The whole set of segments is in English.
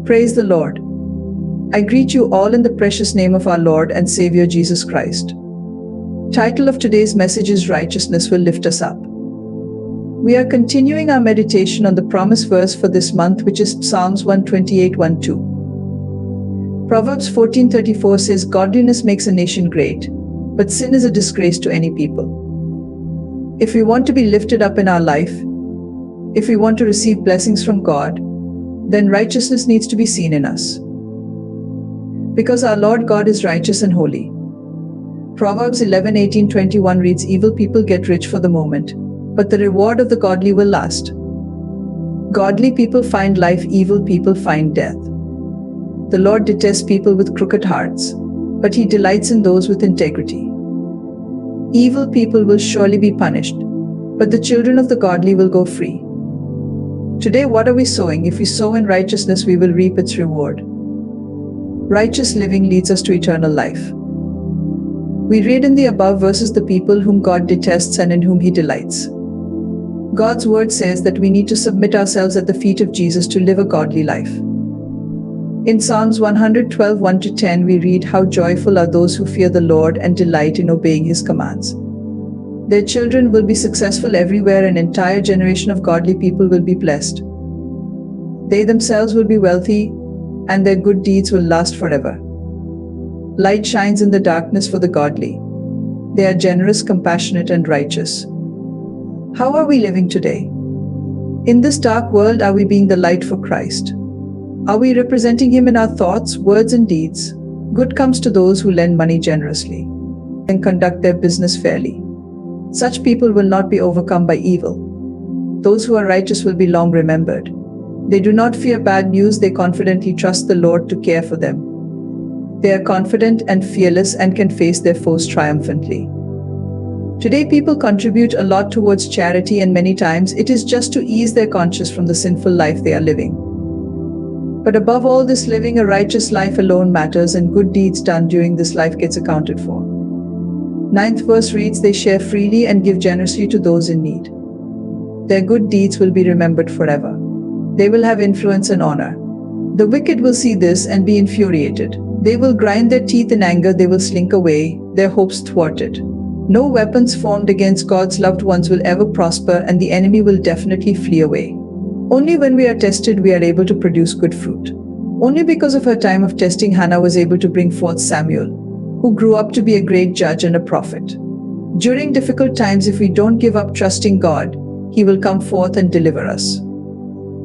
Praise the Lord. I greet you all in the precious name of our Lord and Savior Jesus Christ. Title of today's message is Righteousness Will Lift Us Up. We are continuing our meditation on the promise verse for this month, which is Psalms 128:1-2. Proverbs 14:34 says, "Godliness makes a nation great, but sin is a disgrace to any people." If we want to be lifted up in our life, if we want to receive blessings from God, then righteousness needs to be seen in us. Because our Lord God is righteous and holy. Proverbs 11:18-21 reads, "Evil people get rich for the moment, but the reward of the godly will last." Godly people find life, evil people find death. The Lord detests people with crooked hearts, but He delights in those with integrity. Evil people will surely be punished, but the children of the godly will go free. Today, what are we sowing? If we sow in righteousness, we will reap its reward. Righteous living leads us to eternal life. We read in the above verses the people whom God detests and in whom He delights. God's word says that we need to submit ourselves at the feet of Jesus to live a godly life. In Psalms 112:1-10 we read, "How joyful are those who fear the Lord and delight in obeying His commands. Their children will be successful everywhere, an entire generation of godly people will be blessed. They themselves will be wealthy, and their good deeds will last forever." Light shines in the darkness for the godly. They are generous, compassionate, and righteous. How are we living today? In this dark world, are we being the light for Christ? Are we representing Him in our thoughts, words, and deeds? Good comes to those who lend money generously and conduct their business fairly. Such people will not be overcome by evil. Those who are righteous will be long remembered. They do not fear bad news, they confidently trust the Lord to care for them. They are confident and fearless and can face their foes triumphantly. Today, people contribute a lot towards charity, and many times it is just to ease their conscience from the sinful life they are living. But above all this, living a righteous life alone matters, and good deeds done during this life gets accounted for. 9th verse reads, "They share freely and give generously to those in need. Their good deeds will be remembered forever. They will have influence and honor. The wicked will see this and be infuriated. They will grind their teeth in anger, they will slink away, their hopes thwarted. No weapons formed against God's loved ones will ever prosper, and the enemy will definitely flee away. Only when we are tested we are able to produce good fruit." Only because of her time of testing, Hannah was able to bring forth Samuel, who grew up to be a great judge and a prophet. During difficult times, if we don't give up trusting God, He will come forth and deliver us.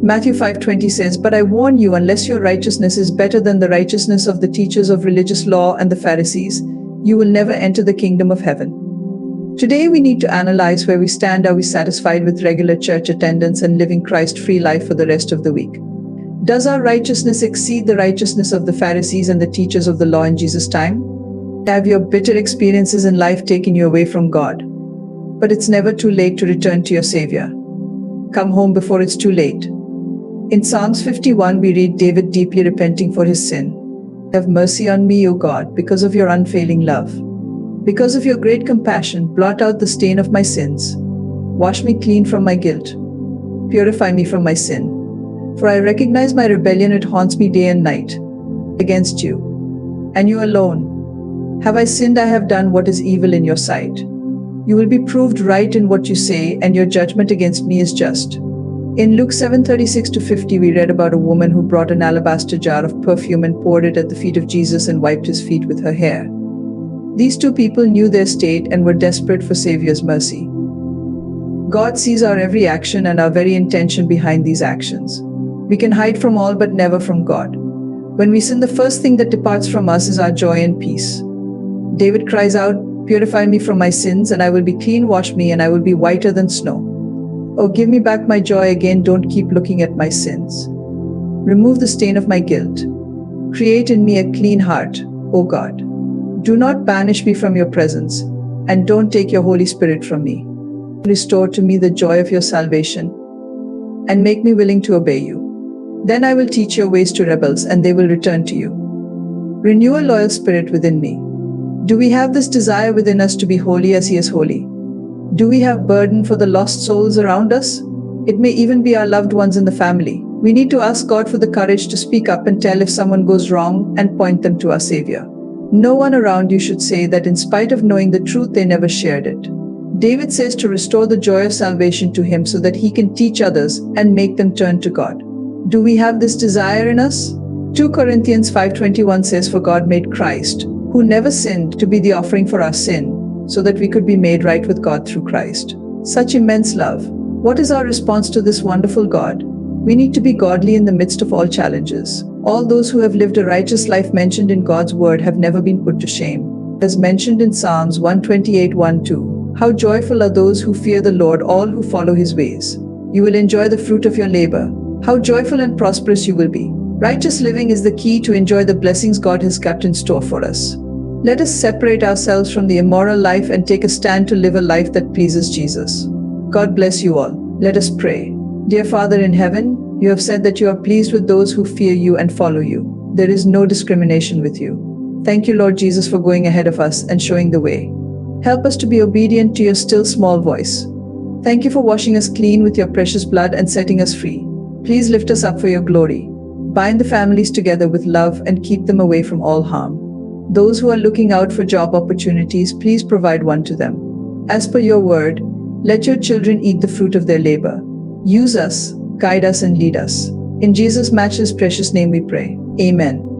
Matthew 5:20 says, "But I warn you, unless your righteousness is better than the righteousness of the teachers of religious law and the Pharisees, you will never enter the kingdom of heaven." Today we need to analyze where we stand. Are we satisfied with regular church attendance and living Christ-free life for the rest of the week? Does our righteousness exceed the righteousness of the Pharisees and the teachers of the law in Jesus' time? Have your bitter experiences in life taken you away from God? But it's never too late to return to your Savior. Come home before it's too late. In Psalms 51 we read David deeply repenting for his sin. "Have mercy on me, O God, because of your unfailing love. Because of your great compassion, blot out the stain of my sins. Wash me clean from my guilt. Purify me from my sin. For I recognize my rebellion, it haunts me day and night. Against you, and you alone, have I sinned. I have done what is evil in your sight. You will be proved right in what you say, and your judgment against me is just." In Luke 7:36-50 we read about a woman who brought an alabaster jar of perfume and poured it at the feet of Jesus and wiped His feet with her hair. These two people knew their state and were desperate for Savior's mercy. God sees our every action and our very intention behind these actions. We can hide from all but never from God. When we sin, the first thing that departs from us is our joy and peace. David cries out, "Purify me from my sins, and I will be clean. Wash me, and I will be whiter than snow. Oh, give me back my joy again. Don't keep looking at my sins. Remove the stain of my guilt. Create in me a clean heart, O God. Do not banish me from your presence, and don't take your Holy Spirit from me. Restore to me the joy of your salvation, and make me willing to obey you. Then I will teach your ways to rebels, and they will return to you. Renew a loyal spirit within me." Do we have this desire within us to be holy as He is holy? Do we have burden for the lost souls around us? It may even be our loved ones in the family. We need to ask God for the courage to speak up and tell if someone goes wrong and point them to our Savior. No one around you should say that in spite of knowing the truth, they never shared it. David says to restore the joy of salvation to him so that he can teach others and make them turn to God. Do we have this desire in us? 2 Corinthians 5:21 says, "For God made Christ, who never sinned, to be the offering for our sin, so that we could be made right with God through Christ." Such immense love. What is our response to this wonderful God? We need to be godly in the midst of all challenges. All those who have lived a righteous life mentioned in God's word have never been put to shame. As mentioned in Psalms 128:1-2, how joyful are those who fear the Lord, all who follow his ways. You will enjoy the fruit of your labor. How joyful and prosperous you will be. Righteous living is the key to enjoy the blessings God has kept in store for us. Let us separate ourselves from the immoral life and take a stand to live a life that pleases Jesus. God bless you all. Let us pray. Dear Father in heaven, you have said that you are pleased with those who fear you and follow you. There is no discrimination with you. Thank you, Lord Jesus, for going ahead of us and showing the way. Help us to be obedient to your still small voice. Thank you for washing us clean with your precious blood and setting us free. Please lift us up for your glory. Bind the families together with love and keep them away from all harm. Those who are looking out for job opportunities, please provide one to them. As per your word, let your children eat the fruit of their labor. Use us, guide us, and lead us. In Jesus' matchless precious name we pray. Amen.